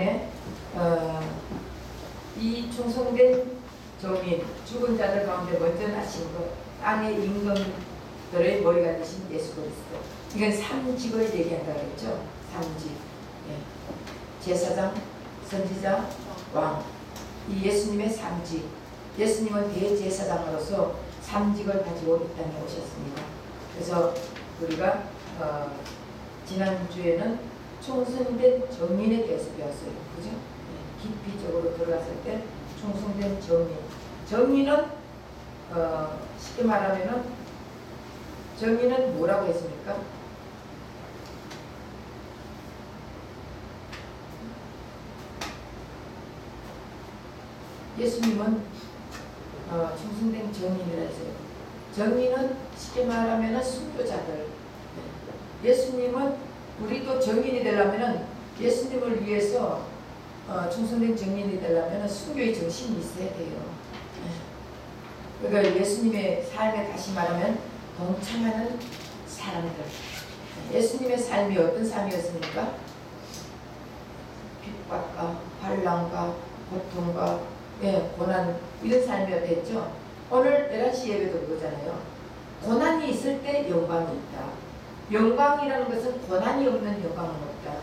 때문에 이 충성된 정인, 죽은 자들 가운데 먼저 나신 것, 땅의 임금들의 머리가 되신 예수 그리스도. 이건 삼직을 얘기한다고 했죠. 삼직. 예. 제사장, 선지자, 왕. 이 예수님의 삼직. 예수님은 대제사장으로서 삼직을 가지고 이 땅에 오셨습니다. 그래서 우리가 지난주에는 충성된 정인에 대해서 배웠어요. 그죠? 네, 깊이적으로 들어갔을 때 충성된 정인. 정인은 쉽게 말하면은 정인은 뭐라고 했습니까? 예수님은 충성된 정인이라 했어요. 정인은 쉽게 말하면은 순교자들. 예수님은 우리도 정인이 되려면은 예수님을 위해서 충성된 정인이 되려면 순교의 정신이 있어야 돼요. 그러니까 예수님의 삶에 다시 말하면 동참하는 사람들. 예수님의 삶이 어떤 삶이었습니까? 핍박과 환난과 고통과 고난 이런 삶이었겠죠. 오늘 11시 예배도 그거잖아요. 고난이 있을 때 영광이 있다. 영광이라는 것은 고난이 없는 영광은 없다.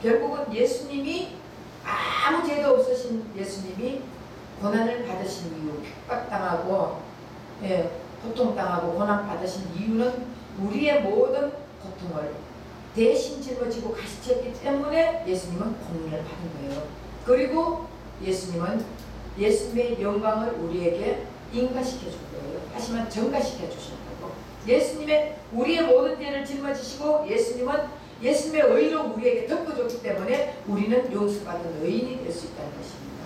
결국은 예수님이 아무 죄도 없으신 예수님이 고난을 받으신 이유, 핍박당하고 고통당하고 고난받으신 이유는 우리의 모든 고통을 대신 짊어지고 가시쳤기 때문에 예수님은 공의를 받은 거예요. 그리고 예수님은 예수님의 영광을 우리에게 인가시켜 줄 거예요. 하지만 전가시켜 주셨다고. 예수님의 우리의 모든 죄를 짊어지시고 예수님은 예수님의 의로 우리에게 덮어줬기 때문에 우리는 용서받은 의인이 될 수 있다는 것입니다.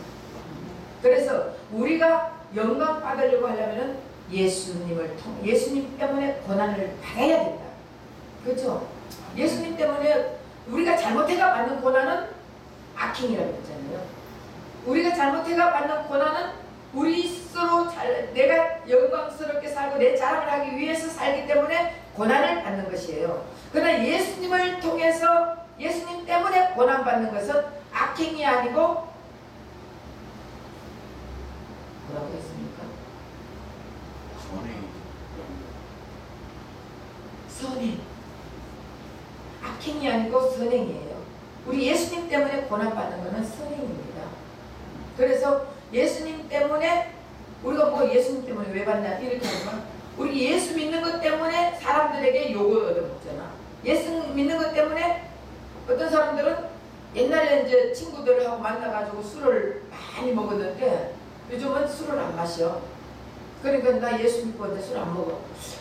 그래서 우리가 영광 받으려고 하려면 예수님을 통해 예수님 때문에 고난을 받아야 된다. 그렇죠? 예수님 때문에 우리가 잘못해가 받는 고난은 악행이라고 했잖아요. 우리가 잘못해가 받는 고난은 우리 스스로 내가 영광스럽게 살고 내 자랑을 하기 위해서 살기 때문에 고난을 받는 것이에요. 그러나 예수님을 통해서 예수님 때문에 고난받는 것은 악행이 아니고 뭐라고 했습니까? 선행. 악행이 아니고 선행이에요. 우리 예수님 때문에 고난받는 것은 선행입니다. 그래서 예수님 때문에 우리가 뭐 예수님 때문에 왜 받냐 이렇게 하지만 우리 예수 믿는 것 때문에 사람들에게 욕을 얻어먹잖아. 예수 믿는 것 때문에 어떤 사람들은 옛날에 이제 친구들하고 만나가지고 술을 많이 먹었는데 요즘은 술을 안 마셔. 그러니까 나 예수 믿고 이제 술 안 먹어.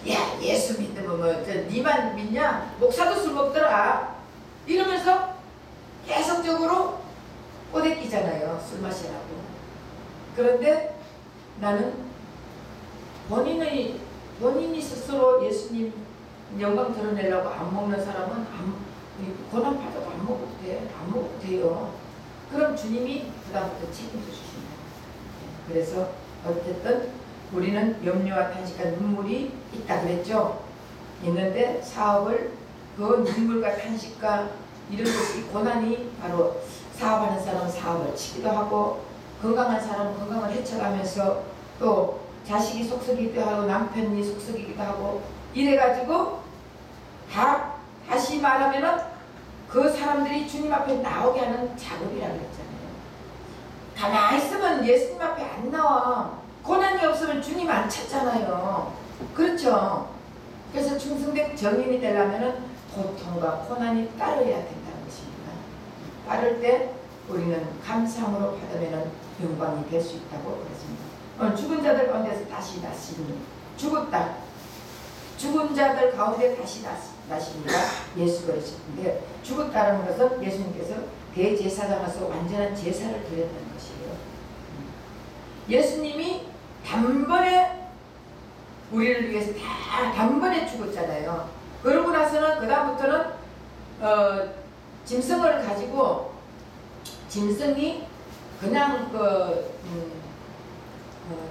야, 예수 믿으면 뭐 니만 믿냐? 목사도 술 먹더라. 이러면서 계속적으로 꼬대끼잖아요. 술 마시라고. 그런데 나는 본인이 스스로 예수님 영광 드러내려고 안 먹는 사람은 고난 받아도 안 먹어도 돼. 안 먹어도 돼요. 그럼 주님이 그다음부터 책임져 주십니다. 그래서 어쨌든 우리는 염려와 탄식과 눈물이 있다 그랬죠. 있는데 사업을 그 눈물과 탄식과 이런 것이 고난이 바로 사업하는 사람은 사업을 치기도 하고 건강한 사람은 건강을 해쳐가면서 또 자식이 속썩이기도 하고 남편이 속썩이기도 하고 이래가지고 다시 말하면은 그 사람들이 주님 앞에 나오게 하는 작업이라고 했잖아요. 가만히 있으면 예수님 앞에 안 나와. 고난이 없으면 주님 안 찾잖아요. 그렇죠? 그래서 충성된 정인이 되려면은 고통과 고난이 따르야 된다는 것입니다. 따를 때 우리는 감사함으로 받으면 영광이 될 수 있다고 그랬습니다. 죽은 자들 가운데서 다시 나시니 죽었다. 죽은 자들 가운데 다시 나십니다. 예수 그리스도인데 죽었다는 것은 예수님께서 대제사장으로서 완전한 제사를 드렸다는 것이에요. 예수님이 단번에 우리를 위해서 다 단번에 죽었잖아요. 그러고 나서는 그 다음부터는 짐승을 가지고 짐승이 그냥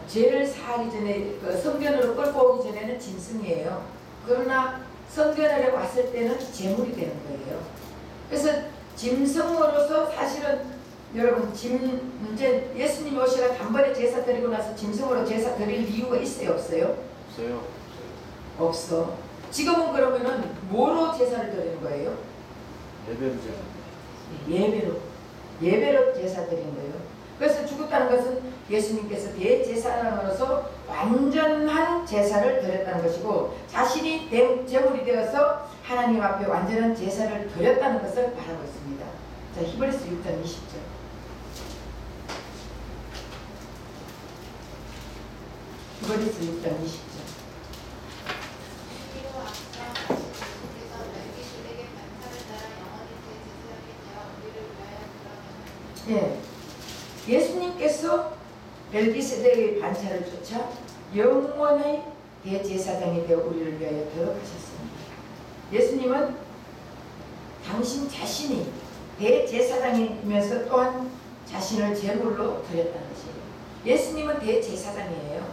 죄를 사하기 전에 성전으로 끌고 오기 전에는 짐승이에요. 그러나 성전에 왔을 때는 제물이 되는 거예요. 그래서 짐승으로서 사실은 여러분 이제 예수님이 오시라 단번에 제사 드리고 나서 짐승으로 제사 드릴 이유가 있어요, 없어요? 없어요. 없어. 지금은 그러면은 뭐로 제사를 드리는 거예요? 예배로 제사. 예배로 제사 드리는 거예요. 그래서 죽었다는 것은 예수님께서 대제사장으로서 완전한 제사를 드렸다는 것이고, 자신이 제물이 되어서 하나님 앞에 완전한 제사를 드렸다는 것을 말하고 있습니다. 자, 히브리서 6장 20절. 히브리서 6장 20절. 예, 예수님께서 멜기세덱의 반차를 쫓아 영원의 대제사장이 되어 우리를 위하여 들어가셨습니다. 예수님은 당신 자신이 대제사장이면서 또한 자신을 제물로 드렸다는 것이에요. 예수님은 대제사장이에요.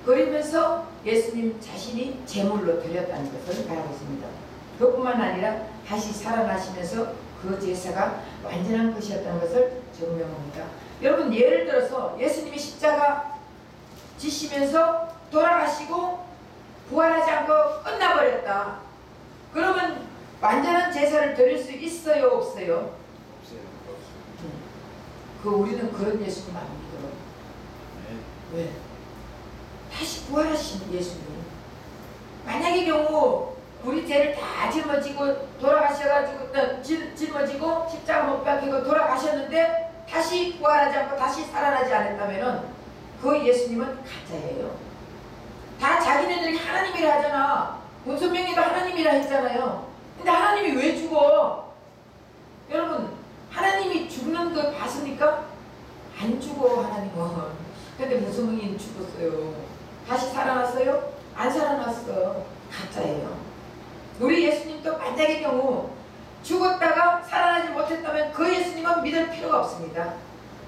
그러면서 예수님 자신이 제물로 드렸다는 것을 말하고 있습니다. 그뿐만 아니라 다시 살아나시면서 그 제사가 완전한 것이었다는 것을 증명합니다. 여러분, 예를 들어서 예수님이 십자가 지시면서 돌아가시고 부활하지 않고 끝나버렸다. 그러면 완전한 제사를 드릴 수 있어요, 없어요? 없어요. 우리는 그런 예수님 안 믿어요. 네. 왜? 다시 부활하신 예수님. 만약의 경우 우리 죄를 다 짊어지고 돌아가셔가지고 짊어지고 십자가 못 박히고 돌아가셨는데 다시 부활하지 않고 다시 살아나지 않았다면은 그 예수님은 가짜예요. 다 자기네들이 하나님이라 하잖아. 문선명이도 하나님이라 했잖아요. 근데 하나님이 왜 죽어? 여러분, 하나님이 죽는 거 봤습니까? 안 죽어, 하나님은. 근데 문선명이는 죽었어요. 다시 살아났어요? 안 살아났어. 가짜예요. 우리 예수님도 만약의 경우 죽었다가 살아나지 못했다면 그 예수님은 믿을 필요가 없습니다.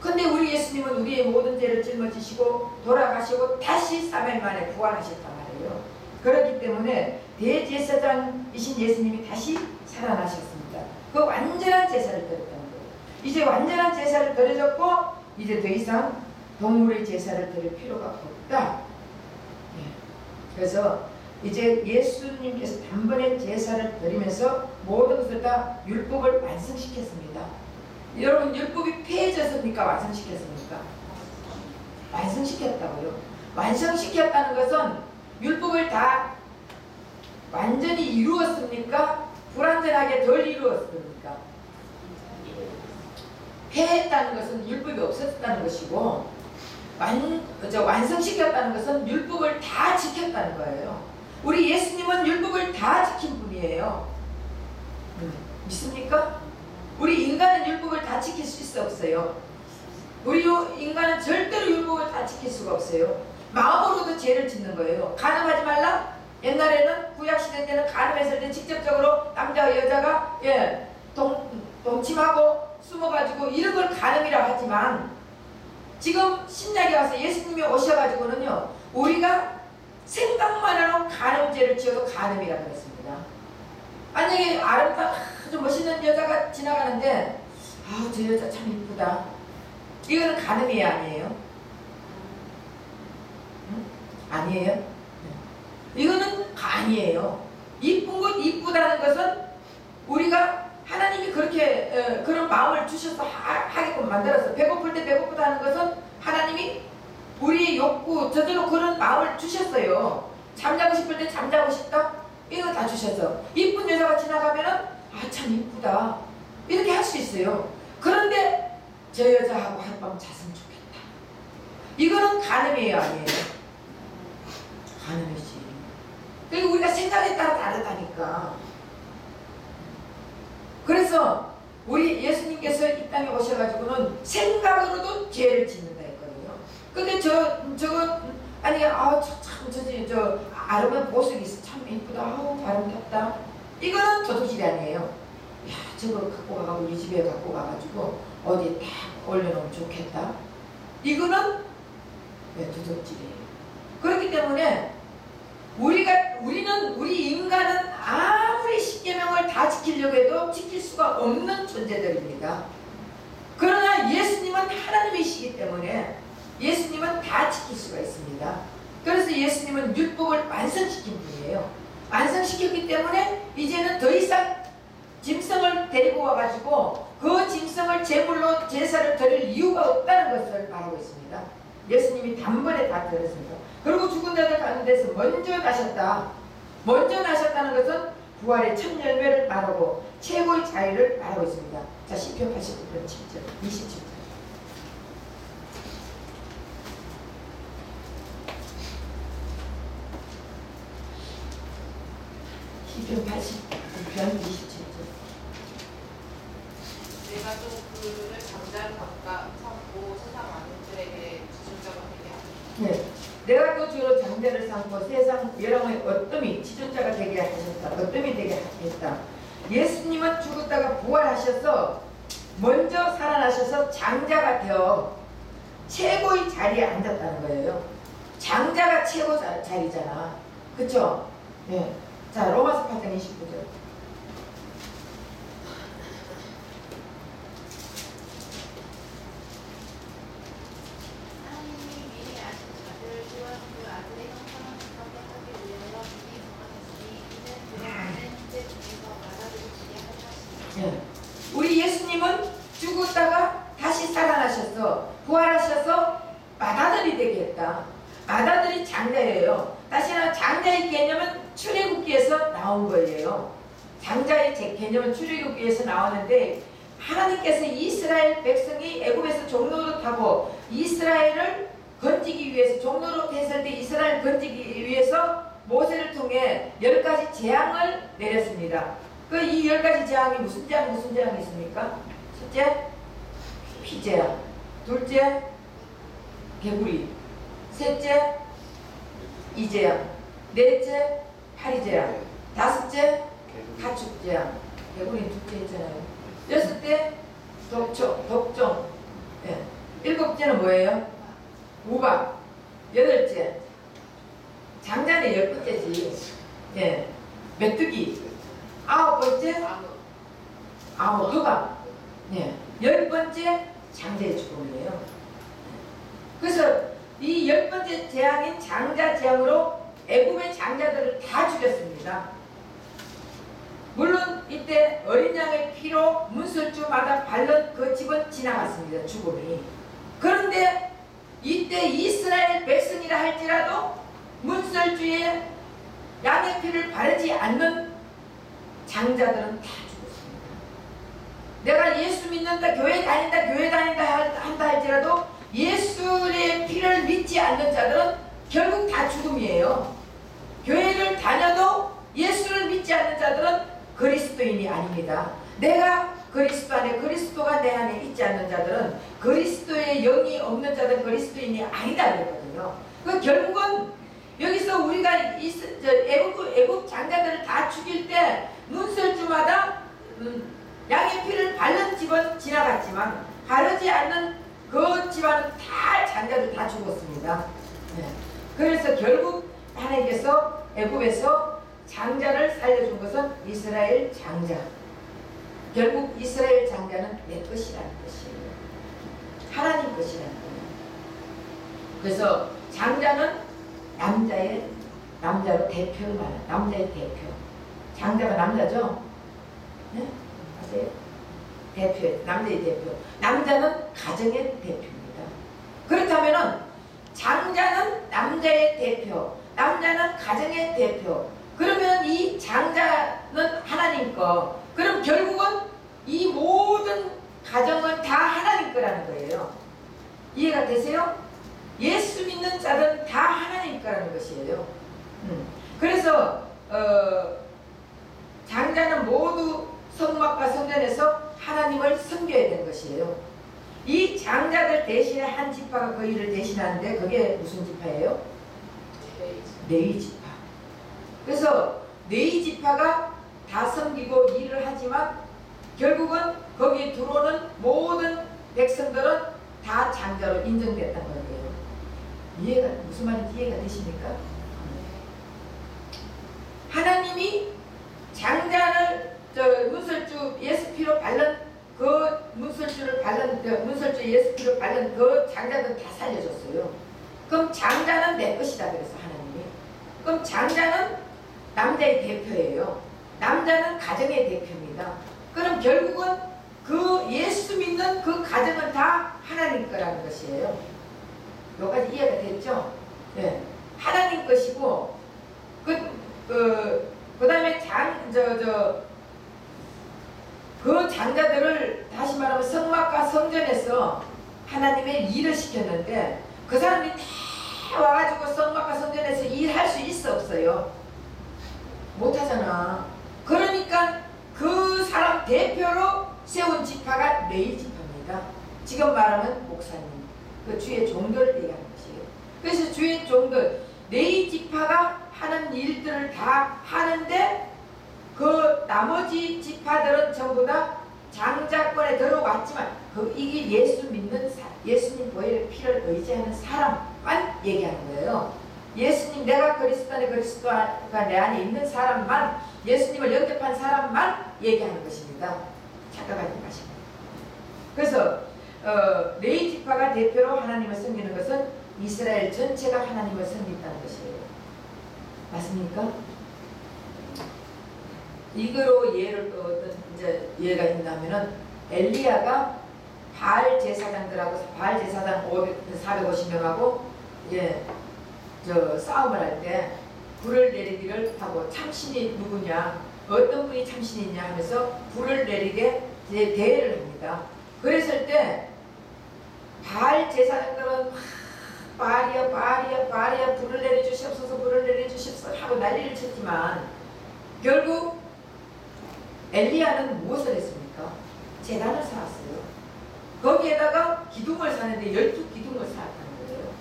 근데 우리 예수님은 우리의 모든 죄를 짊어지시고 돌아가시고 다시 3일 만에 부활하셨단 말이에요. 그렇기 때문에 대제사장이신 예수님이 다시 살아나셨습니다. 그 완전한 제사를 드렸다는 거예요. 이제 완전한 제사를 드려졌고 이제 더 이상 동물의 제사를 드릴 필요가 없다. 그래서 이제 예수님께서 단번에 제사를 드리면서 모든 것을 다 율법을 완성시켰습니다. 여러분, 율법이 폐해졌습니까? 완성시켰습니까? 완성시켰다고요. 완성시켰다는 것은 율법을 다 완전히 이루었습니까? 불완전하게 덜 이루었습니까? 폐했다는 것은 율법이 없었다는 것이고, 완성시켰다는 것은 율법을 다 지켰다는 거예요. 우리 예수님은 율법을 다 지킨 분이에요. 믿습니까? 우리 인간은 율법을 다 지킬 수 있어, 없어요? 우리 인간은 절대로 율법을 다 지킬 수가 없어요. 마음으로도 죄를 짓는 거예요. 간음하지 말라? 옛날에는 구약시대 때는 간음했을 때 직접적으로 남자와 여자가 동침하고 숨어가지고 이런 걸 간음이라고 하지만, 지금 신약에 와서 예수님이 오셔가지고는요, 우리가 생각만 하는 간음죄를 지어도 간음이라고 했습니다. 만약에 아름다운 아주 멋있는 여자가 지나가는데 저 여자 참 이쁘다, 이거는 간음이 아니에요? 아니에요? 네. 이거는 아니에요. 이쁜 것, 이쁘다는 것은 우리가 하나님이 그렇게 그런 마음을 주셔서 하게끔 만들어서, 배고플 때 배고프다는 것은 하나님이 우리의 욕구, 저절로 그런 마음을 주셨어요. 잠자고 싶을 때 잠자고 싶다? 이거 다 주셨어. 이쁜 여자가 지나가면은 참 이쁘다, 이렇게 할 수 있어요. 그런데 저 여자하고 하룻밤 잤으면 좋겠다, 이거는 간음이에요, 아니에요? 간음이지. 그리고 우리가 생각에 따라 다르다니까. 그래서 우리 예수님께서 이 땅에 오셔가지고는 생각으로도 죄를 짓는다 했거든요. 근데 저거 아니 저 아름다운 보석이 있어, 참 이쁘다, 아름답다, 이거는 도둑질이 아니에요. 야, 저거 갖고 가가지고 우리 집에 갖고 가가지고 어디에 딱 올려놓으면 좋겠다, 이거는 도둑질이에요. 그렇기 때문에 우리 인간은 아무리 십계명을 다 지키려고 해도 지킬 수가 없는 존재들입니다. 그러나 예수님 때문에 예수님은 다 지킬 수가 있습니다. 그래서 예수님은 율법을 완성시킨 분이에요. 완성시켰기 때문에 이제는 더 이상 짐승을 데리고 와가지고 그 짐승을 제물로 제사를 드릴 이유가 없다는 것을 말하고 있습니다. 예수님이 단번에 다 드렸습니다. 그리고 죽은 자들 가운데서 먼저 나셨다. 먼저 나셨다는 것은 부활의 첫 열매를 말하고 최고의 자유를 말하고 있습니다. 자, 시편 89편 7절, 27절. 시편 89편 27절. 내가 또 그를 장자를 바꿔 삼고 세상 만민들에게 지존자가 되게 하셨다. 네. 내가 또 주로 장자를 삼고 세상 여러분의 어뜸이 지존자가 되게 하셨다. 어뜸이 되게 했다. 예수님은 죽었다가 부활하셔서 먼저 살아나셔서 장자가 되어 최고의 자리에 앉았다는 거예요. 장자가 최고 자리잖아. 그쵸? 네. 자, 로마서 8장 29절. 하나님이 미리 아신 자들을 그와 그 아들의 형상을 합격하기 위하여 미리 정하셨으니 이는 그의 아는 형제 중에서 받아들이시게 할 것이니 네. 우리 예수님은 죽었다가 다시 살아나셔서 부활하셔서 맏아들이 되게 했다. 맏아들이 장자예요. 다시 한번 장자의 개념은 출애굽기에서 나온 거예요. 장자의 개념은 출애굽기에서 나왔는데 하나님께서 이스라엘 백성이 애굽에서 종노릇하고 이스라엘을 건지기 위해서 종노릇 했을 때 이스라엘 건지기 위해서 모세를 통해 10가지 재앙을 내렸습니다. 그 이 10가지 재앙이 무슨 재앙이 있습니까? 첫째, 피재앙. 둘째, 개구리. 셋째, 이재앙. 넷째, 파리재앙. 다섯째, 가축재앙. 개구리는 둘째 있잖아요. 여섯째, 독종. 예. 일곱째는 뭐예요? 우박. 여덟째, 장자는 10번째지. 예. 메뚜기. 아홉 번째, 흑암. 예. 10번째, 장자의 죽음이에요. 그래서 이 10번째 재앙인 장자 재앙으로 애굽의 장자들을 다 죽였습니다. 물론 이때 어린 양의 피로 문설주마다 밟는 그 집은 지나갔습니다. 죽음이. 그런데 이때 이스라엘 백성이라 할지라도 문설주에 양의 피를 바르지 않는 장자들은 다 죽었습니다. 내가 예수 믿는다, 교회 다닌다 한다 할지라도 예수의 피를 믿지 않는 자들은 결국 다 죽음이에요. 교회를 다녀도 예수를 믿지 않는 자들은 그리스도인이 아닙니다. 내가 그리스도 안에, 그리스도가 내 안에 있지 않는 자들은, 그리스도의 영이 없는 자들은 그리스도인이 아니다 그랬거든요. 그 결국은 여기서 우리가 애국 장자들을 다 죽일 때 눈설주마다 양의 피를 바른 집은 지나갔지만 바르지 않는 그 집안은 다 장자들 다 죽었습니다. 네. 그래서 결국 하나님께서 애굽에서 장자를 살려준 것은 이스라엘 장자. 결국 이스라엘 장자는 내 것이라는 것이에요. 하나님 것이라는 거예요. 그래서 장자는 남자로 대표를 말해요. 남자의 대표. 장자가 남자죠? 네? 아세요? 대표, 남자의 대표. 남자는 가정의 대표입니다. 그렇다면은 장자는 남자의 대표, 남자는 가정의 대표. 그러면 이 장자는 하나님 거. 그럼 결국은 이 모든 가정은 다 하나님 거라는 거예요. 이해가 되세요? 예수 믿는 자들은 다 하나님 거라는 것이에요. 그래서 장자는 모두 성막과 성전에서 하나님을 섬겨야 되는 것이에요. 이 장자들 대신에 한 지파가 그 일을 대신하는데 그게 무슨 지파예요? 레위 지파. 그래서 레위 지파가 다 섬기고 일을 하지만 결국은 거기에 들어오는 모든 백성들은 다 장자로 인정됐다는 거예요. 무슨 말인지 이해가 되십니까? 하나님이 장자를 문설주 예수 피로 바른 그 문설주 피를 바른 문설주 예수 피를 바른 그 장자들 다 살려줬어요. 그럼 장자는 내 것이다 그래서 하나님이. 그럼 장자는 남자의 대표예요. 남자는 가정의 대표입니다. 그럼 결국은 그 예수 믿는 그 가정은 다 하나님 거라는 것이에요. 여기까지 이해가 됐죠? 네. 하나님 것이고 그 다음에 그 장자들을 다시 말하면 성막과 성전에서 하나님의 일을 시켰는데 그 사람이 다 와가지고 성막과 성전에서 일할 수 있어 없어요? 못하잖아. 그러니까 그 사람 대표로 세운 지파가 레위 지파입니다. 지금 말하면 목사님, 그 주의 종들을 얘기하는 것이에요. 그래서 주의 종들 레위 지파가 하는 일들을 다 하는데 그 나머지 지파들은 전부 다 장자권에 들어왔지만 이게 예수 믿는 예수님 보혈의 피를 의지하는 사람만 얘기하는 거예요. 예수님, 내가 그리스도 안에 그리스도가 내 안에 있는 사람만, 예수님을 영접한 사람만 얘기하는 것입니다. 착각하지 마시고. 그래서 레위 지파가 대표로 하나님을 섬기는 것은 이스라엘 전체가 하나님을 섬긴다는 것이에요. 맞습니까? 이거로 예를 또 어떤 이제 예가 있냐면은 엘리야가 바알 제사장들하고 바알 제사장 450명하고 싸움을 할 때 불을 내리기를 하고 참신이 누구냐, 어떤 분이 참신이냐 하면서 불을 내리게 대회를 합니다. 그랬을 때 바알 제사장들은 바알이야 불을 내려주시옵소서 불을 내려주시옵소서 하고 난리를 쳤지만 결국 엘리야는 무엇을 했습니까? 제단을 쌓았어요. 거기에다가 기둥을 쌓는데 12기둥을 쌓았다는 거예요.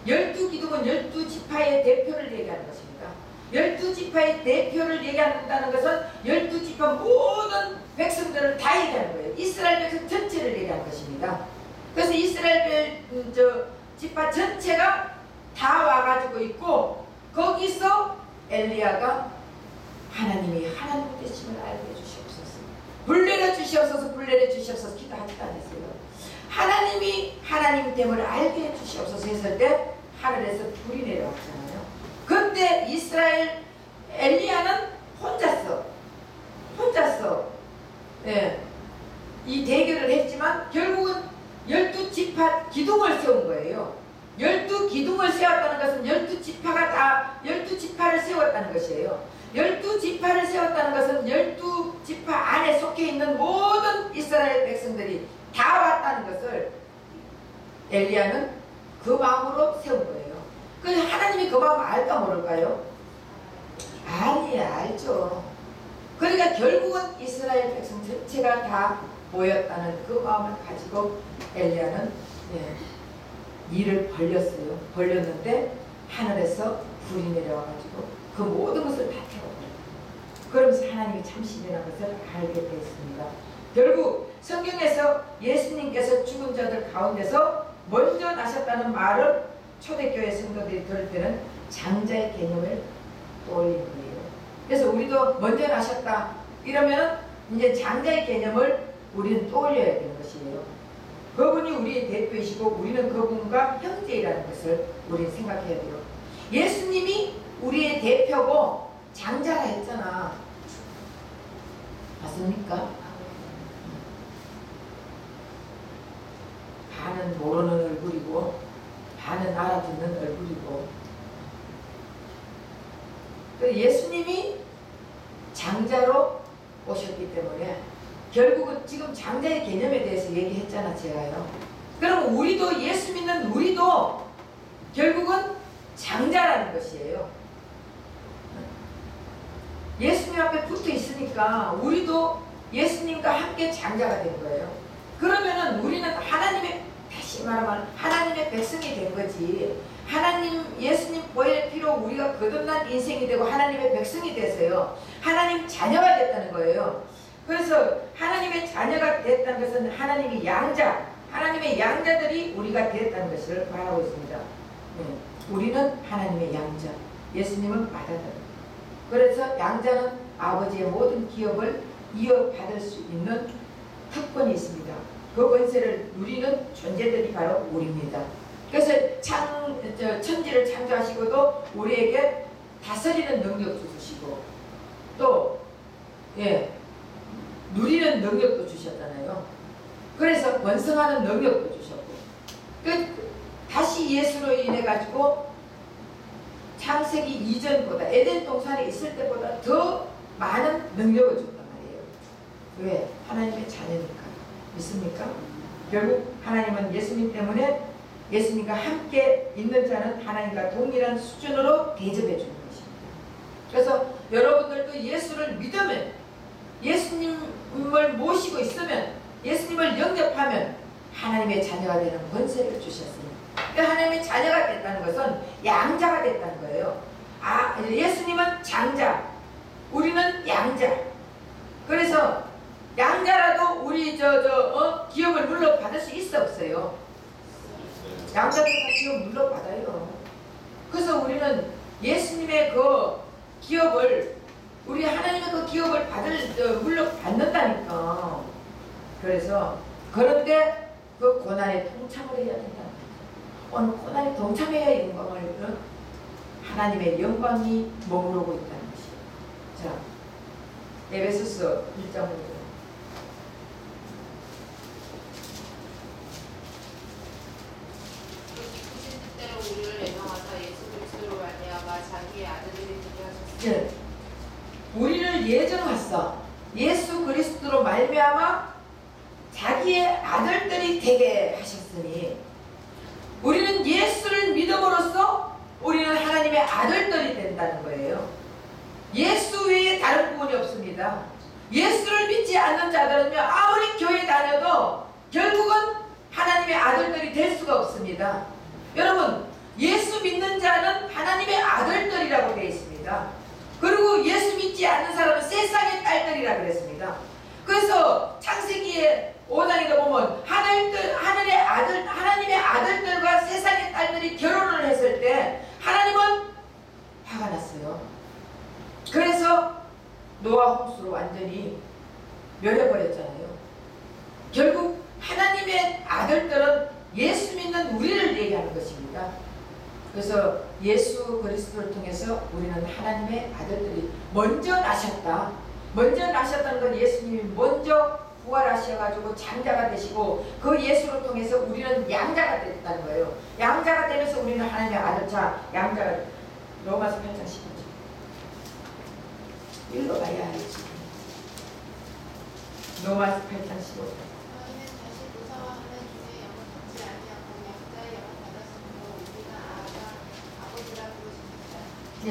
12기둥은 12지파의 대표를 얘기하는 것입니다. 12지파의 대표를 얘기한다는 것은 12지파 모든 백성들을 다 얘기하는 거예요. 이스라엘 백성 전체를 얘기하는 것입니다. 그래서 이스라엘 지파 전체가 다 와가지고 있고 거기서 엘리야가 하나님이 하나님 되심을 알게 해주시옵소서, 불 내려주시옵소서, 불 내려주시옵소서 기도하지도 않았어요. 하나님이 하나님됨을 알게 해주시옵소서 했을 때 하늘에서 불이 내려왔잖아요. 그때 이스라엘 엘리야는 혼자서 이 대결을 했지만 결국은 12지파 기둥을 세운 거예요. 12기둥을 세웠다는 것은 12지파가 다 12지파를 세웠다는 것이에요. 12지파를 세웠다는 것은 12지파 안에 속해 있는 모든 이스라엘 백성들이 다 왔다는 것을 엘리야는 그 마음으로 세운 거예요. 그래서 하나님이 그 마음 알까 모를까요? 아니야, 알죠. 그러니까 결국은 이스라엘 백성 전체가 다 모였다는 그 마음을 가지고 엘리야는 일을 벌렸어요. 벌렸는데 하늘에서 불이 내려와가지고 그 모든 것을 다 태워버려요. 그러면서 하나님이 참신이라는 것을 알게 되었습니다. 결국 성경에서 예수님께서 죽은 자들 가운데서 먼저 나셨다는 말을 초대교회 성도들이 들을 때는 장자의 개념을 떠올리는 거예요. 그래서 우리도 먼저 나셨다 이러면 이제 장자의 개념을 우리는 떠올려야 되는 것이에요. 그분이 우리의 대표이시고 우리는 그분과 형제이라는 것을 우리는 생각해야 돼요. 예수님이 우리의 대표고 장자라 했잖아. 맞습니까? 반은 모르는 얼굴이고 반은 알아듣는 얼굴이고, 예수님이 장자로 오셨기 때문에 결국은 지금 장자의 개념에 대해서 얘기했잖아 제가요. 그럼 우리도 예수 믿는 우리도 결국은 장자라는 것이에요. 예수님 앞에 붙어 있으니까 우리도 예수님과 함께 장자가 된 거예요. 그러면은 우리는 하나님의, 다시 말하면 하나님의 백성이 된 거지. 하나님, 예수님 보혈의 피로 우리가 거듭난 인생이 되고 하나님의 백성이 돼서요, 하나님 자녀가 됐다는 거예요. 그래서 하나님의 자녀가 됐다는 것은 하나님의 양자, 하나님의 양자들이 우리가 됐다는 것을 말하고 있습니다. 우리는 하나님의 양자, 예수님은 맏아들. 그래서 양자는 아버지의 모든 기업을 이어받을 수 있는 특권이 있습니다. 그 권세를 누리는 존재들이 바로 우리입니다. 그래서 천지를 창조하시고도 우리에게 다스리는 능력도 주시고 또 누리는 능력도 주셨잖아요. 그래서 번성하는 능력도 주셨고 다시 예수로 인해 가지고 창세기 이전보다 에덴 동산에 있을 때보다 더 많은 능력을 줬단 말이에요. 왜? 하나님의 자녀니까. 믿습니까? 결국 하나님은 예수님 때문에 예수님과 함께 있는 자는 하나님과 동일한 수준으로 대접해 주는 것입니다. 그래서 여러분들도 예수를 믿으면, 예수님을 모시고 있으면, 예수님을 영접하면 하나님의 자녀가 되는 권세를 주셨습니다. 하나님의 자녀가 됐다는 것은 양자가 됐다는 거예요. 예수님은 장자, 우리는 양자. 그래서 양자라도 우리 기업을 물려받을 수 있어 없어요? 양자도 다 기업 물려받아요. 그래서 우리는 예수님의 그 기업을, 우리 하나님의 그 기업을 물려받는다니까. 그래서 그런데 그 고난에 동참을 해야 된다. 오늘 고난에 동참해야 영광을, 하나님의 영광이 머무르고 있다는 것이에요. 자, 에베소서 1장으로. 기쁘신 뜻대로 우리를 예정하사 예수 그리스도로 말미암아 자기의 아들들이 되게 하셨으니 네. 우리를 예정하사 예수 그리스도로 말미암아 자기의 아들들이 되게 하셨으니, 우리는 예수를 믿음으로써 우리는 하나님의 아들들이 된다는 거예요. 예수 외에 다른 구원이 없습니다. 예수를 믿지 않는 자들은요, 아무리 교회 다녀도 결국은 하나님의 아들들이 될 수가 없습니다. 여러분, 예수 믿는 자는 하나님의 아들들이라고 되어 있습니다. 그리고 예수 믿지 않는 사람은 세상의 딸들이라고 그랬습니다. 그래서 창세기에 5장에 보면 하늘의 아들, 하나님의 아들들과 세상의 딸들이 결혼을 했을 때 하나님은 화가 났어요. 그래서 노아 홍수로 완전히 멸해버렸잖아요. 결국 하나님의 아들들은 예수 믿는 우리를 얘기하는 것입니다. 그래서 예수 그리스도를 통해서 우리는 하나님의 아들들이 먼저 나셨다. 먼저 나셨다는 건 예수님이 먼저 부활하셔가지고 장자가 되시고 그 예수를 통해서 우리는 양자가 됐다는 거예요. 양자가 되면서 우리는 하나님의 아들. 자, 양자가 로마서 8장 15절 읽어봐야 알지. 로마서 8장 15절. 너희는 다시 무서워하는 주의 영을 받지 아니하고 양자의 영을 받았으므로 우리가 아버지라 부르십니다. 네.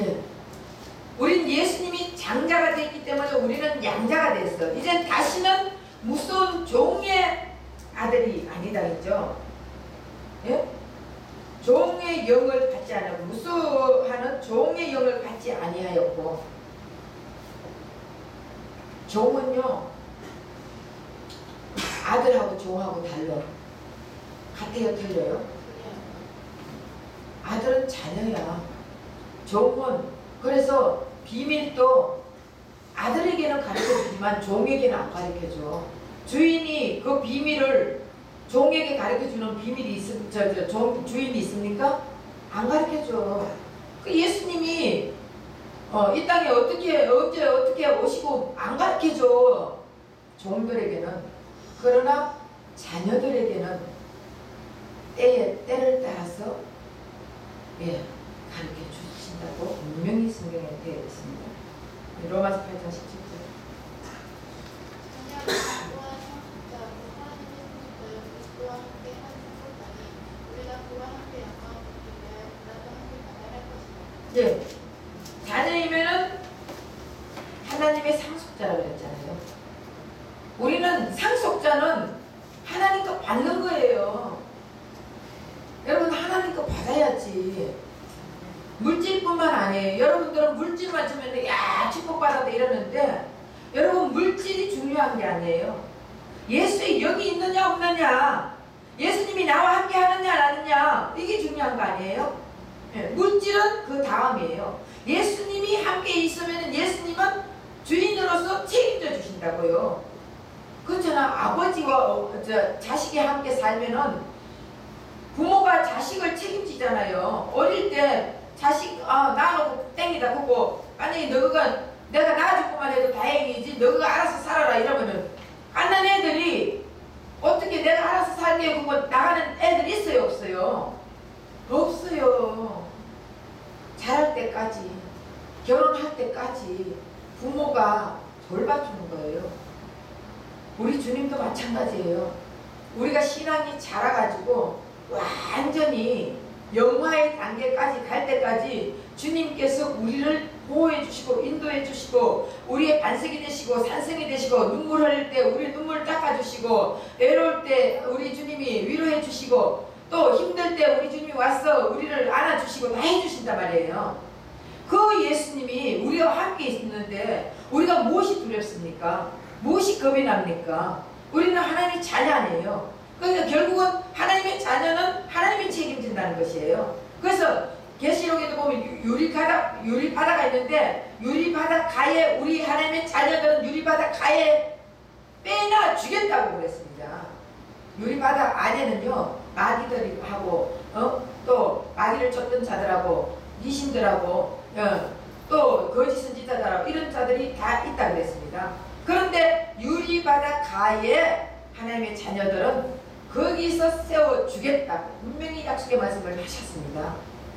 우린 예수님이 장자가 됐기 때문에 우리는 양자가 됐어. 이젠 다시는 무서운 종의 아들이 아니다 했죠. 예? 종의 영을 받지 않고 무서워하는 종의 영을 받지 아니하였고, 종은요 아들하고 종하고 달라. 같아요, 틀려요? 아들은 자녀야. 종은 그래서 비밀도 아들에게는 가르쳐주지만 종에게는 안 가르쳐줘. 주인이 그 비밀을 종에게 가르쳐주는 비밀이 주인이 있습니까? 안 가르쳐줘. 그 예수님이 이 땅에 어떻게 오시고 안 가르쳐줘. 종들에게는. 그러나 자녀들에게는 때를 따라서 가르쳐 주신다고 분명히 성경에 되어 있습니다. 로마서 8장 17절. 자녀는 또한 성숙자로 하나님의 성숙자여 그리스도와 함께 한 성숙자니 우리가 그와 함께 영광을 받기 위하여 고난도 함께 받아야 할 것이다. 예. 자녀이면은 하나님의 상속자라고 그랬잖아요. 우리는 상속자는 하나님 거 받는 거예요. 여러분, 하나님 거 받아야지. 물질뿐만 아니에요. 여러분들은 물질만 주면 야 축복받았다 이러는데, 여러분 물질이 중요한 게 아니에요. 예수의 영이 있느냐 없느냐, 예수님이 나와 함께 하느냐 안 하느냐, 이게 중요한 거 아니에요. 물질은 그 다음이에요. 예수님이 함께 있으면 예수님은 주인으로서 책임져 주신다고요. 그렇잖아. 아버지와 자식이 함께 살면은 부모가 자식을 책임지잖아요. 어릴 때 자식 낳아놓고 땡이다 그거 만약에 너가 내가 낳아줄것만 해도 다행이지 너가 알아서 살아라 이러면은 갓난 애들이 어떻게 내가 알아서 살게 그거 나가는 애들 있어요 없어요? 없어요. 자랄 때까지 결혼할 때까지 부모가 돌봐주는 거예요. 우리 주님도 마찬가지예요. 우리가 신앙이 자라가지고 완전히 영화의 단계까지 갈 때까지 주님께서 우리를 보호해 주시고 인도해 주시고 우리의 반석이 되시고 산성이 되시고 눈물 흘릴 때 우리 눈물 닦아 주시고 외로울 때 우리 주님이 위로해 주시고 또 힘들 때 우리 주님이 와서 우리를 안아주시고 다 해주신단 말이에요. 그 예수님이 우리와 함께 있는데 우리가 무엇이 두렵습니까? 무엇이 겁이 납니까? 우리는 하나님의 자녀 아니에요. 그러니까 결국은 하나님의 자녀는 하나님이 책임진다는 것이에요. 그래서 계시록에도 보면 유리바다가 있는데 유리바다 가에 우리 하나님의 자녀들은 유리바다 가에 빼나 주겠다고 그랬습니다. 유리바다 안에는요 마귀들이 하고 또 마귀를 쫓던 자들하고 귀신들하고 또 거짓 선지자들하고 이런 자들이 다 있다 그랬습니다. 그런데 유리바다 가에 하나님의 자녀들은 거기서 세워주겠다고 분명히 약속의 말씀을 하셨습니다.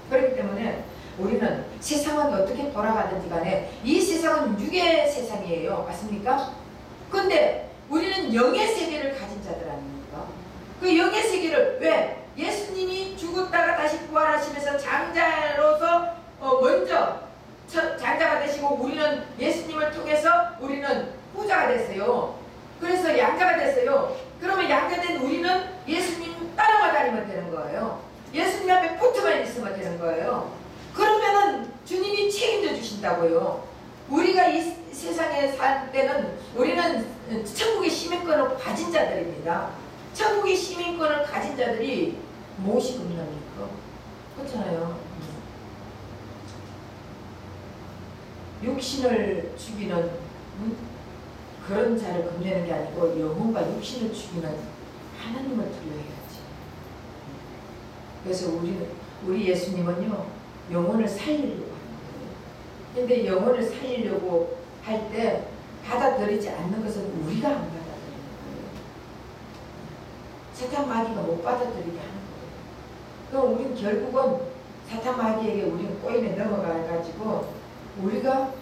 그렇기 때문에 우리는 세상은 어떻게 돌아가든지 간에 이 세상은 육의 세상이에요. 맞습니까? 근데 우리는 영의 세계를 가진 자들 아닙니까? 그 영의 세계를 왜? 예수님이 죽었다가 다시 부활하시면서 장자로서 먼저 장자가 되시고 우리는 예수님을 통해서 우리는 후자가 됐어요. 그래서 양자가 됐어요. 그러면 양자된 우리는 예수님 따라만 다니면 되는 거예요. 예수님 앞에 붙어만 있으면 되는 거예요. 그러면은 주님이 책임져 주신다고요. 우리가 이 세상에 살 때는 우리는 천국의 시민권을 가진 자들입니다. 천국의 시민권을 가진 자들이 무엇이 겁납니까? 그렇잖아요. 육신을 죽이는 그런 자를 겁내는 게 아니고 영혼과 육신을 죽이는 하나님을 두려워해야지. 그래서 우리 예수님은요 영혼을 살리려고 하는 거예요. 근데 영혼을 살리려고 할 때 받아들이지 않는 것은 우리가 안 받아들이는 거예요. 사탄 마귀가 못 받아들이게 하는 거예요. 그럼 우린 결국은 사탄 마귀에게 우리는 꼬임에 넘어가가지고 우리가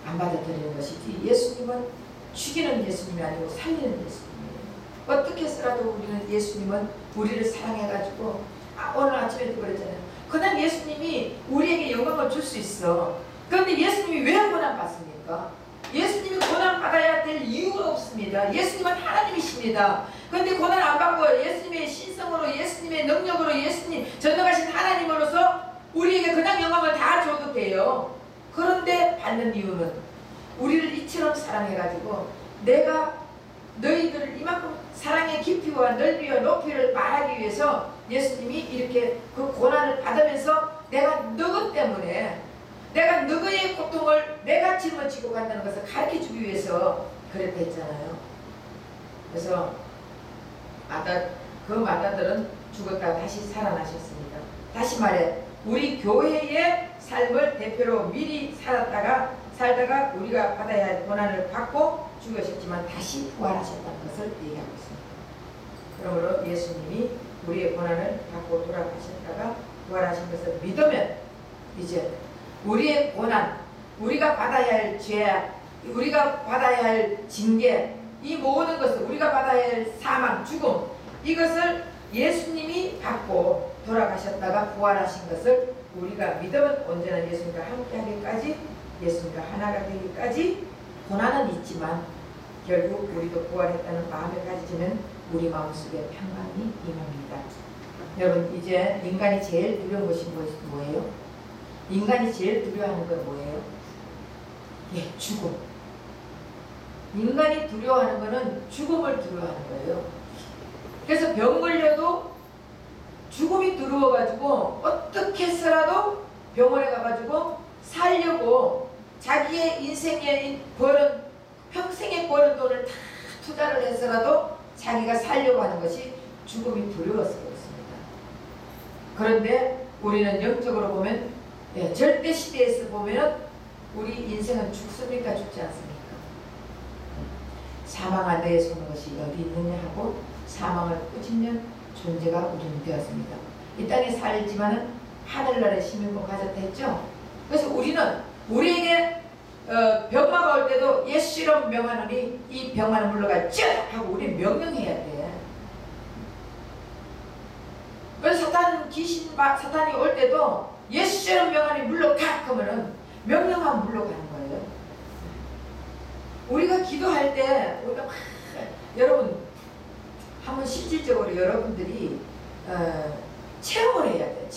안 받아들이는 것이지 예수님은 죽이는 예수님이 아니고 살리는 예수님이에요. 어떻게 해서라도 우리는 예수님은 우리를 사랑해가지고 오늘 아침에도 그랬잖아요. 그냥 예수님이 우리에게 영광을 줄 수 있어. 그런데 예수님이 왜 고난 받습니까? 예수님이 고난 받아야 될 이유가 없습니다. 예수님은 하나님이십니다. 그런데 고난 안 받고 예수님의 신성으로 예수님의 능력으로 예수님 전능하신 하나님으로서 우리에게 그냥 영광을 다 줘도 돼요. 그런데 받는 이유는 우리를 이처럼 사랑해가지고 내가 너희들을 이만큼 사랑의 깊이와 넓이와 높이를 말하기 위해서 예수님이 이렇게 그 고난을 받으면서 내가 너희 때문에 내가 너희의 고통을 내가 짊어지고 간다는 것을 가르쳐주기 위해서 그랬다 했잖아요. 그래서 그 마다들은 죽었다가 다시 살아나셨습니다. 다시 말해 우리 교회의 삶을 대표로 미리 살다가 우리가 받아야 할 고난을 받고 죽으셨지만 다시 부활하셨다는 것을 얘기하고 있습니다. 그러므로 예수님이 우리의 고난을 받고 돌아가셨다가 부활하신 것을 믿으면 이제 우리의 고난, 우리가 받아야 할 죄악, 우리가 받아야 할 징계, 이 모든 것을 우리가 받아야 할 사망, 죽음, 이것을 예수님이 받고 돌아가셨다가 부활하신 것을 우리가 믿으면 언제나 예수님과 함께 하기까지, 예수님과 하나가 되기까지 고난은 있지만 결국 우리도 부활했다는 마음을 가지면 우리 마음속에 평강이 임합니다. 여러분, 이제 인간이 제일 두려운 것이 뭐예요? 인간이 제일 두려워하는 건 뭐예요? 예, 죽음. 인간이 두려워하는 거는 죽음을 두려워하는 거예요. 그래서 병 걸려도 죽음이 두려워가지고 어떻게 해서라도 병원에 가가지고 살려고 자기의 인생의 벌은 평생에 버는 돈을 다 투자를 해서라도 자기가 살려고 하는 것이 죽음이 두려워서 그렇습니다. 그런데 우리는 영적으로 보면 절대 시대에서 보면 우리 인생은 죽습니까? 죽지 않습니까? 사망 안에 서는 것이 어디 있느냐 하고 사망을 꾸짖는 존재가 우리는 되었습니다. 이 땅에 살지만은 하늘나라의 시민권 가졌다 했죠. 그래서 우리는 우리에게 병마가 올 때도 예수 이름 명하노니 이 병마는 물러가 쭉 하고 우리 명령해야 돼. 그래서 사탄이 올 때도 예수 이름 명하니 물러가 그러면은 명령하면 물러가는 거예요. 우리가 기도할 때 우리가 여러분 한번 실질적으로 여러분들이 체험을 해야 돼.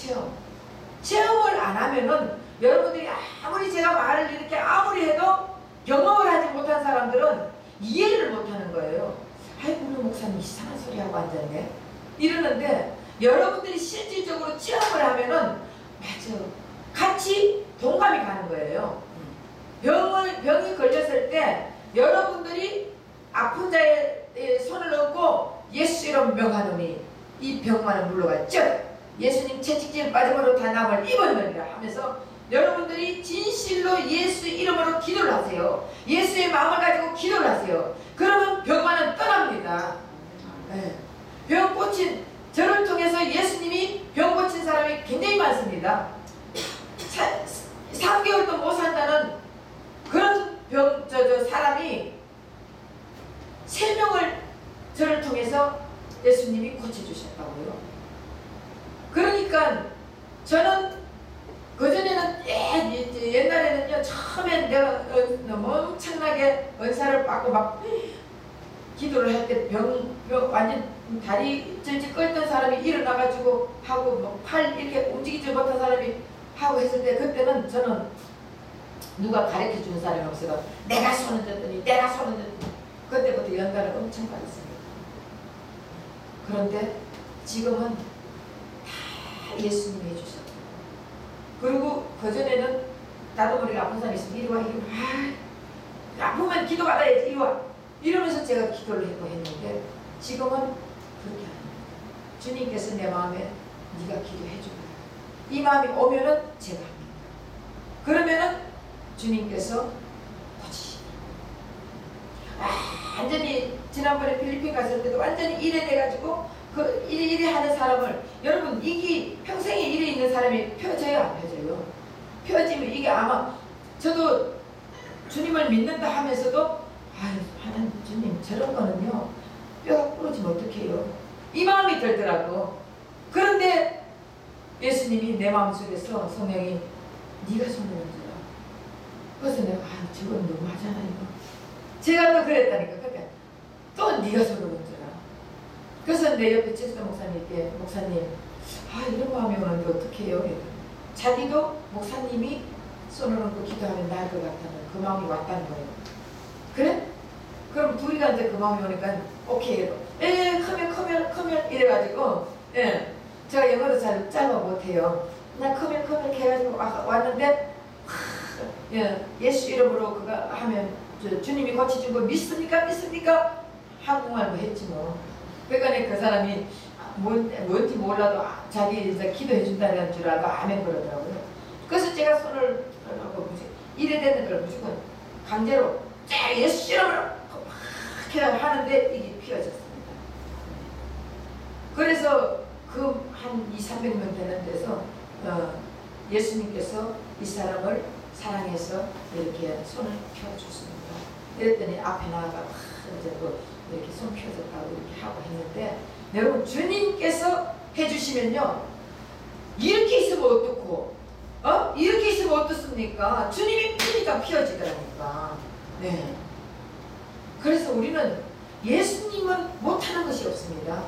체험을 안 하면은 여러분들이 아무리 제가 말을 이렇게 아무리 해도 경험을 하지 못한 사람들은 이해를 못하는 거예요. 아이고 우리 목사님 이상한 소리 하고 앉았네 이러는데 여러분들이 실질적으로 체험을 하면은 맞아 같이 동감이 가는 거예요. 병이 걸렸을 때 여러분들이 아픈 자의 손을 얹고 예수 이름 명하노니 이 병만은 물러갔죠. 예수님 채찍질 빠짐으로 다 남을 입었느니라 하면서 여러분들이 진실로 예수 이름으로 기도를 하세요. 예수의 마음을 가지고 기도를 하세요. 그러면 병만은 떠납니다. 병 고친 저를 통해서 예수님이 병 고친 사람이 굉장히 많습니다. 3개월도 못 산다는 그런 사람이 3명을 저를 통해서 예수님이 고쳐주셨다고요. 그러니까 저는 그전에는 옛날에는요 처음에 내가 너무 엄청나게 은사를 받고 막 기도를 할 때 완전 다리 찔찔 끓던 사람이 일어나가지고 하고 뭐 팔 이렇게 움직이지 못한 사람이 하고 했을 때 그때는 저는 누가 가르쳐 주는 사람이 없어서 내가 손을 졌더니 그때부터 연단을 엄청 받았습니다. 그런데 지금은 다 예수님이 해주셨고 그리고 그전에는 나도 모르게 아픈 사람이 있으면 이리 와 아프면 기도받아야지 이리 와 이러면서 제가 기도를 했고 했는데 지금은 그렇게 아닙니다. 주님께서 내 마음에 네가 기도해 주라 이 마음이 오면은 제가 합니다. 그러면은 주님께서 고치시더라고요. 완전히 지난번에 필리핀 갔을 때도 완전히 일에 돼가지고 그 일이 하는 사람을 여러분 이게 평생에 일에 있는 사람이 펴져요 안 펴져요? 펴지면 이게 아마 저도 주님을 믿는다 하면서도 하나님 주님 저런 거는요 뼈가 부러지면 어떡해요 이 마음이 들더라고. 그런데 예수님이 내 마음속에서 성령이 네가 손을 얹어라. 그래서 내가 저건 너무 하잖아 이거. 제가 또 그랬다니까. 그러니까 또 네가 손을 얹어라. 그래서 내 옆에 최수도 목사님께 목사님 이런 마음이 오는데 어떻게 해요? 자기도 목사님이 손을 얹고 기도하면 나을 것 같다는 그 마음이 왔다는 거예요. 그래? 그럼 둘이가 이제 그 마음이 오니까 오케이 커면 이래가지고 제가 영어도 잘 짧아 못해요. 나 커면 해가지고 왔는데 예수 이름으로 그거 하면 주님이 고쳐준 거 믿습니까? 한국말 뭐 했지 뭐. 그러니까 그 사람이 뭔지 몰라도 자기 이제 기도해 준다는 줄 알고 아멘 그러더라고요. 그래서 제가 손을 하고 이래 되는 걸 무조건 강제로 예수 이름으로 막 하는데 이게 피어졌습니다. 그래서 그 한 200~300명 되는 데서 예수님께서 이 사람을 사랑해서 이렇게 손을 펴줬습니다. 이랬더니 앞에 나아가 이제 또 이렇게 손 펴줬다고 이렇게 하고 했는데 여러분 주님께서 해주시면요 이렇게 있으면 어떻고 이렇게 있으면 어떻습니까? 주님이 피니까 피어지더라니까. 네. 그래서 우리는 예수님은 못하는 것이 없습니다.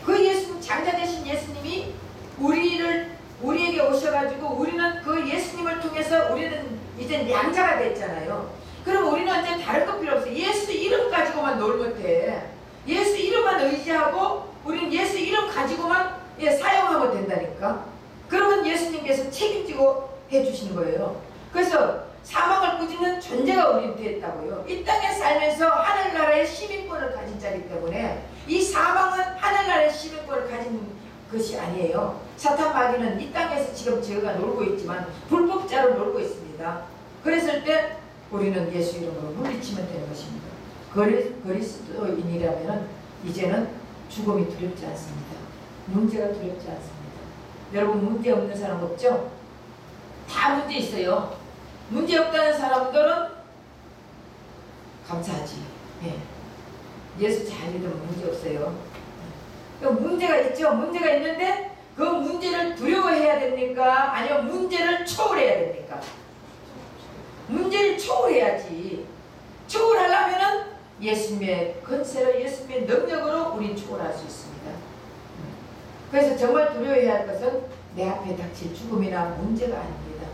그 예수님 장자 되신 예수님이 우리에게 오셔가지고 우리는 그 예수님을 통해서 우리는 이제 양자가 됐잖아요. 그럼 우리는 이제 다른 것 필요 없어요. 예수 이름 가지고만 놀면 돼. 예수 이름만 의지하고 우리는 예수 이름 가지고만 사용하면 된다니까. 그러면 예수님께서 책임지고 해주시는 거예요. 그래서 사망을 꾸짖는 존재가 우리는 되었다고요. 이 땅에 살면서 하늘나라의 시민권을 가진 자이기 때문에 이 사망은 하늘나라의 시민권을 가진 것이 아니에요. 사탄 마귀는 이 땅에서 지금 저희가 놀고 있지만 불법자로 놀고 있습니다. 그랬을 때 우리는 예수 이름으로 물리치면 되는 것입니다. 그리스도인이라면 이제는 죽음이 두렵지 않습니다. 문제가 두렵지 않습니다. 여러분 문제 없는 사람 없죠? 다 문제 있어요. 문제 없다는 사람들은 감사하지. 예. 예수 잘 믿으면 문제 없어요. 문제가 있죠. 문제가 있는데 그 문제를 두려워해야 됩니까? 아니면 문제를 초월해야 됩니까? 문제를 초월해야지. 초월하려면은 예수님의 권세로 예수님의 능력으로 우린 초월할 수 있습니다. 그래서 정말 두려워해야 할 것은 내 앞에 닥칠 죽음이나 문제가 아닙니다.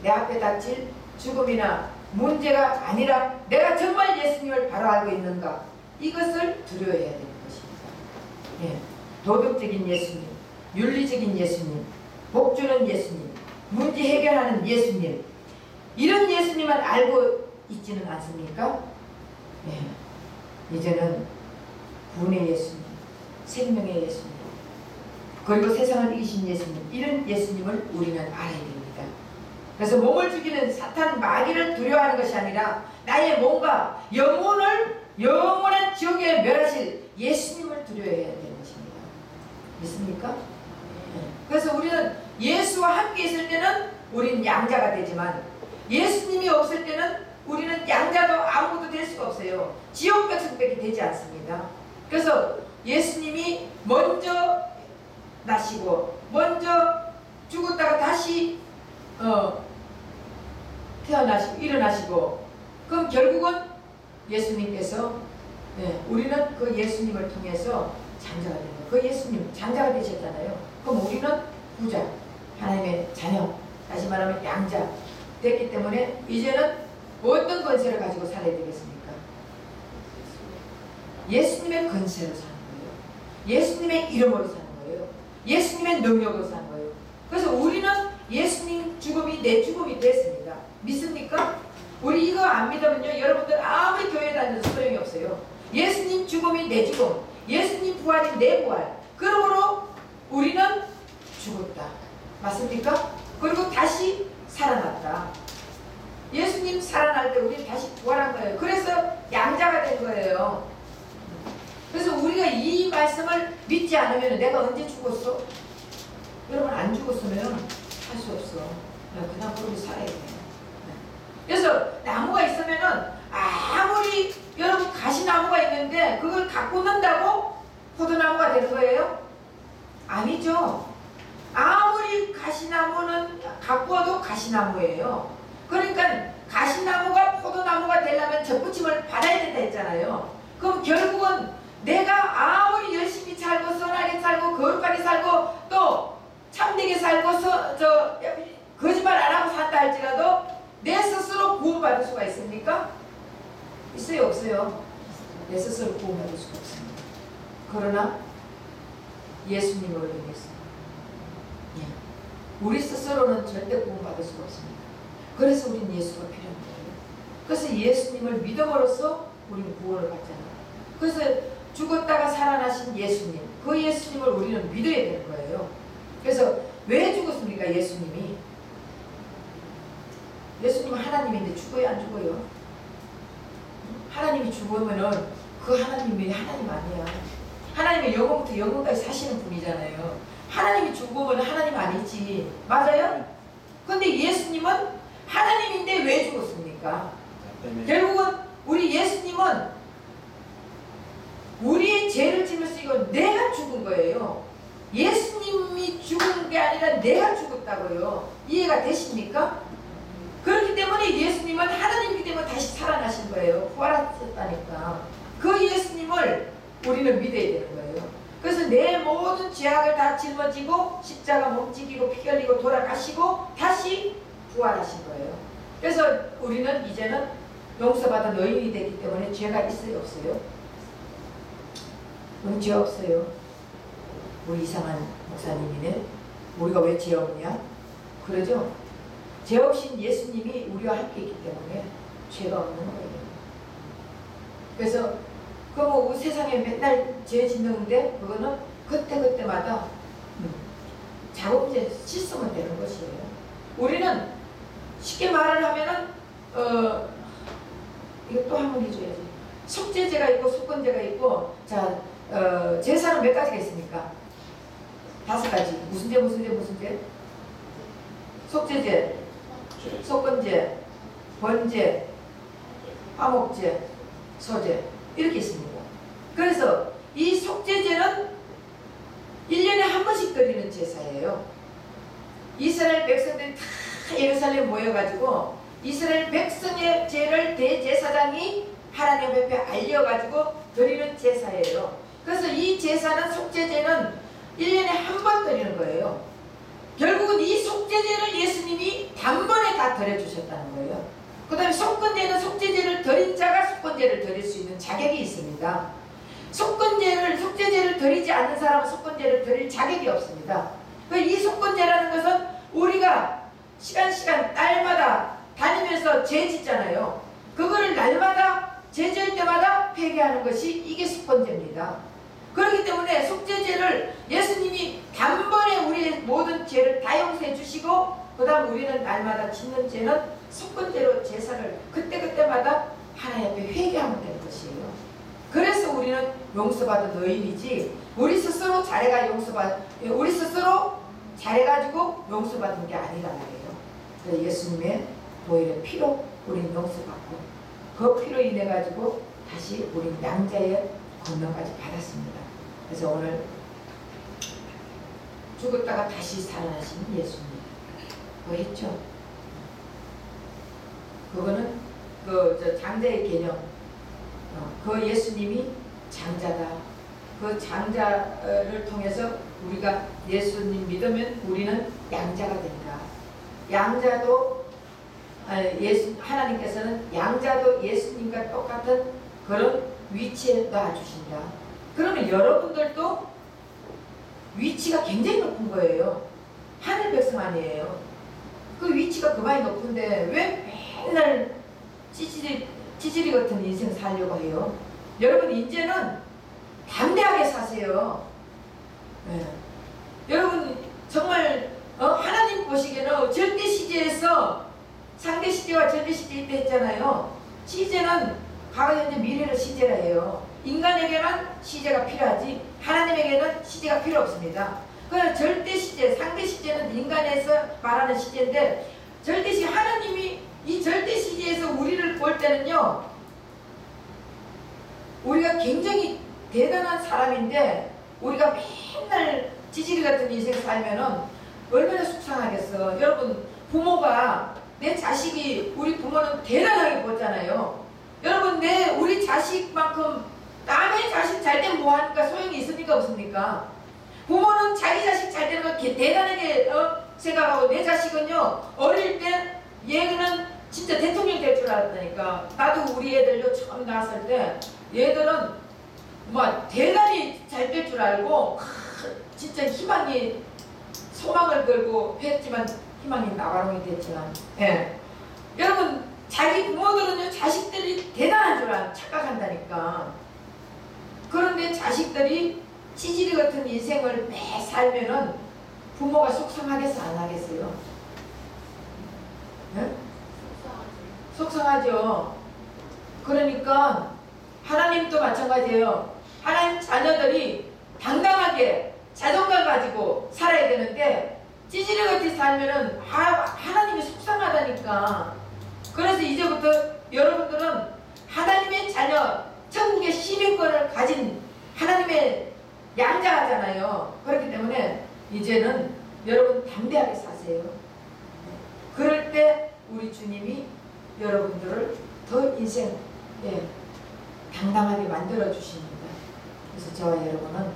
내 앞에 닥칠 죽음이나 문제가 아니라 내가 정말 예수님을 바로 알고 있는가, 이것을 두려워해야 되는 것입니다. 예. 도덕적인 예수님, 윤리적인 예수님, 복주는 예수님, 문제 해결하는 예수님, 이런 예수님만 알고 있지는 않습니까? 예. 이제는 구원의 예수님, 생명의 예수님, 그리고 세상을 이기신 예수님, 이런 예수님을 우리는 알아야 됩니다. 그래서 몸을 죽이는 사탄 마귀를 두려워하는 것이 아니라 나의 몸과 영원한 지옥에 멸하실 예수님을 두려워해야 되는 것입니다. 믿습니까? 네. 그래서 우리는 예수와 함께 있을 때는 우리는 양자가 되지만 예수님이 없을 때는 우리는 양자도 아무것도 될 수가 없어요. 지옥 백성밖에 되지 않습니다. 그래서 예수님이 먼저 나시고 먼저 죽었다가 다시 태어나시고 일어나시고, 그럼 결국은 예수님께서 우리는 그 예수님을 통해서 장자가 된 거예요. 그 예수님 장자가 되셨잖아요. 그럼 우리는 부자, 하나님의 자녀, 다시 말하면 양자 됐기 때문에 이제는 어떤 권세를 가지고 살아야 되겠습니까? 예수님의 권세로 사는 거예요. 예수님의 이름으로 사는 거예요. 예수님의 능력으로 사는 거예요. 그래서 우리는 예수님 죽음이 내 죽음이 됐습니다. 믿습니까? 우리 이거 안 믿으면요, 여러분들 아무리 교회 다녀도 소용이 없어요. 예수님 죽음이 내 죽음, 예수님 부활이 내 부활. 그러므로 우리는 죽었다. 맞습니까? 그리고 다시 살아났다. 예수님 살아날 때 우리는 다시 부활한 거예요. 그래서 양자가 된 거예요. 그래서 우리가 이 말씀을 믿지 않으면 내가 언제 죽었어? 여러분 안 죽었으면 할 수 없어. 그냥 그렇게 살아야 돼. 그래서 나무가 있으면은 아무리 여러분 가시나무가 있는데 그걸 갖고 는다고 포도나무가 되는 거예요? 아니죠. 아무리 가시나무는 가꾸어도 가시나무예요. 그러니까 가시나무가 포도나무가 되려면 젖붙임을 받아야 된다 했잖아요. 그럼 결국은 내가 아무리 열심히 살고 선하게 살고 거룩하게 살고 또 참되게 살고 거짓말 안 하고 산다 할지라도 내 스스로 구원받을 수가 있습니까? 있어요? 없어요? 내 스스로 구원받을 수가 없습니다. 그러나 예수님을 위해서 우리 스스로는 절대 구원받을 수가 없습니다. 그래서 우리는 예수가 필요한 거예요. 그래서 예수님을 믿음으로써 우리는 구원을 받잖아요. 그래서 죽었다가 살아나신 예수님, 그 예수님을 우리는 믿어야 되는 거예요. 그래서 왜 죽었습니까? 예수님이 하나님인데 죽어요? 안 죽어요? 하나님이 죽으면은 그 하나님이 하나님 아니야. 하나님이 영원부터 영원까지 사시는 분이잖아요. 하나님이 죽으면 하나님 아니지. 맞아요? 근데 예수님은 하나님인데 왜 죽었습니까? 결국은 우리 예수님은 우리의 죄를 지면서 이거 내가 죽은 거예요. 예수님이 죽은 게 아니라 내가 죽었다고요. 이해가 되십니까? 그렇기 때문에 예수님은 하나님이기 때문에 다시 살아나신 거예요. 부활하셨다니까. 그 예수님을 우리는 믿어야 되는 거예요. 그래서 내 모든 죄악을 다 짊어지고 십자가 몸지기고 피 흘리고 돌아가시고 다시 부활하신 거예요. 그래서 우리는 이제는 용서받은 의인이 됐기 때문에 죄가 있어요? 없어요? 우리 죄 없어요. 우리 이상한 목사님이네. 우리가 왜 죄 없냐? 그러죠? 죄 없인 예수님이 우리와 함께 있기 때문에 죄가 없는 거예요. 그래서 그 세상에 맨날 죄 짓는데 그거는 그때그때마다 작업제 씻으면 되는 것이에요. 우리는 쉽게 말을 하면은 이거 또 한 번 해줘야지. 속죄제가 있고 속건제가 있고, 자 제사는 몇 가지가 있습니까? 5가지. 무슨 죄 무슨 죄 무슨 죄? 속죄제, 속건제, 번제, 화목제, 소제 이렇게 있습니다. 그래서 이 속죄제는 1년에 한 번씩 드리는 제사예요. 이스라엘 백성들이 다 예루살렘 모여가지고 이스라엘 백성의 죄를 대제사장이 하나님 앞에 알려가지고 드리는 제사예요. 그래서 이 제사는 속죄제는 1년에 한 번 드리는 거예요. 결국은 이 속죄제를 예수님이 단번에 다 드려주셨다는 거예요. 그 다음에 속건제는 속죄제를 드린 자가 속건제를 드릴 수 있는 자격이 있습니다. 속죄제를 드리지 않는 사람은 속건제를 드릴 자격이 없습니다. 이 속건제라는 것은 우리가 시간 날마다 다니면서 죄 짓잖아요. 그거를 날마다 죄 지을 때마다 회개하는 것이 이게 속건제입니다. 그렇기 때문에 속죄제를 예수님이 단번에 우리의 모든 죄를 다 용서해 주시고, 그 다음 우리는 날마다 짓는 죄는 속건제로 제사를 그때그때마다 하나님 앞에 회개하면 되는 것이에요. 그래서 우리는 용서받은 의인이지, 우리 스스로 잘해가지고 용서받은 게 아니란 말이에요. 그래서 예수님의 보혈의 피로 우리는 용서받고, 그 피로 인해 가지고 다시 우리는 양자의 권능까지 받았습니다. 그래서 오늘 죽었다가 다시 살아나신 예수님, 그거 했죠. 그거는 장자의 개념. 그 예수님이 장자다. 그 장자를 통해서 우리가 예수님 믿으면 우리는 양자가 된다. 양자도 하나님께서는 양자도 예수님과 똑같은 그런 위치에 놔주신다. 그러면 여러분들도 위치가 굉장히 높은 거예요. 하늘 백성 아니에요. 그 위치가 그만이 높은데 왜 맨날 찌질이 같은 인생 살려고 해요? 여러분 이제는 담대하게 사세요. 네. 여러분 정말 하나님 보시기에는 절대 시제에서 상대 시제와 절대 시제 있다 했잖아요. 시제는 과거 현재 미래를 시제라 해요. 인간에게만 시제가 필요하지 하나님에게는 시제가 필요 없습니다. 그래서 절대 시제, 상대 시제는 인간에서 말하는 시제인데, 절대 시 하나님이 이 절대 시제에서 우리를 볼 때는요, 우리가 굉장히 대단한 사람인데 우리가 맨날 지지리 같은 인생 살면은 얼마나 속상하겠어. 여러분 부모가 내 자식이, 우리 부모는 대단하게 보잖아요. 여러분 우리 자식만큼 남의 자식 잘 되면 뭐하니까 소용이 있습니까 없습니까? 부모는 자기 자식 잘 되는 거 대단하게 생각하고, 내 자식은요 어릴 때 얘는 진짜 대통령 될 줄 알았다니까. 나도 우리 애들요 처음 낳았을 때 얘들은 막 대단히 잘 될 줄 알고 진짜 소망을 걸고 했지만 희망이 나가롱이 됐지만, 예. 여러분 자기 부모들은요 자식들이 대단한 줄 착각한다니까. 그런데 자식들이 찌질이 같은 인생을 매 살면은 부모가 속상하겠어 안 하겠어요? 네? 속상하죠. 그러니까 하나님도 마찬가지예요. 하나님 자녀들이 당당하게 자존감 가지고 살아야 되는데 찌질이 같이 살면은 하나님이 속상하다니까. 그래서 이제부터 여러분들은 하나님의 자녀, 천국의 시민권을 가진 하나님의 양자잖아요. 그렇기 때문에 이제는 여러분 담대하게 사세요. 그럴 때 우리 주님이 여러분들을 더 인생 당당하게 만들어 주십니다. 그래서 저와 여러분은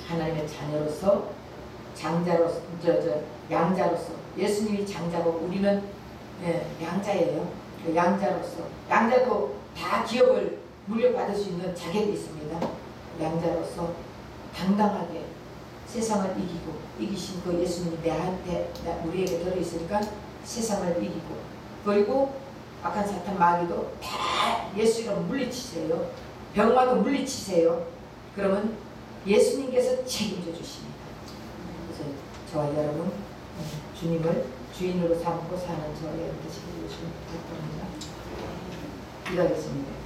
하나님의 자녀로서, 장자로서, 양자로서, 예수님이 장자고 우리는 양자예요. 그 양자로서, 양자도 다 기업을 물려받을 수 있는 자격이 있습니다. 양자로서 당당하게 세상을 이기신 그 예수님이 우리에게 들어있으니까 세상을 이기고, 그리고 악한 사탄 마귀도 다 예수 이름 물리치세요. 병마도 물리치세요. 그러면 예수님께서 책임져 주십니다. 그래서 저와 여러분 주님을 주인으로 삼고 사는 저와 여러분 되시길 예수님 부탁드립니다. 기도하겠습니다.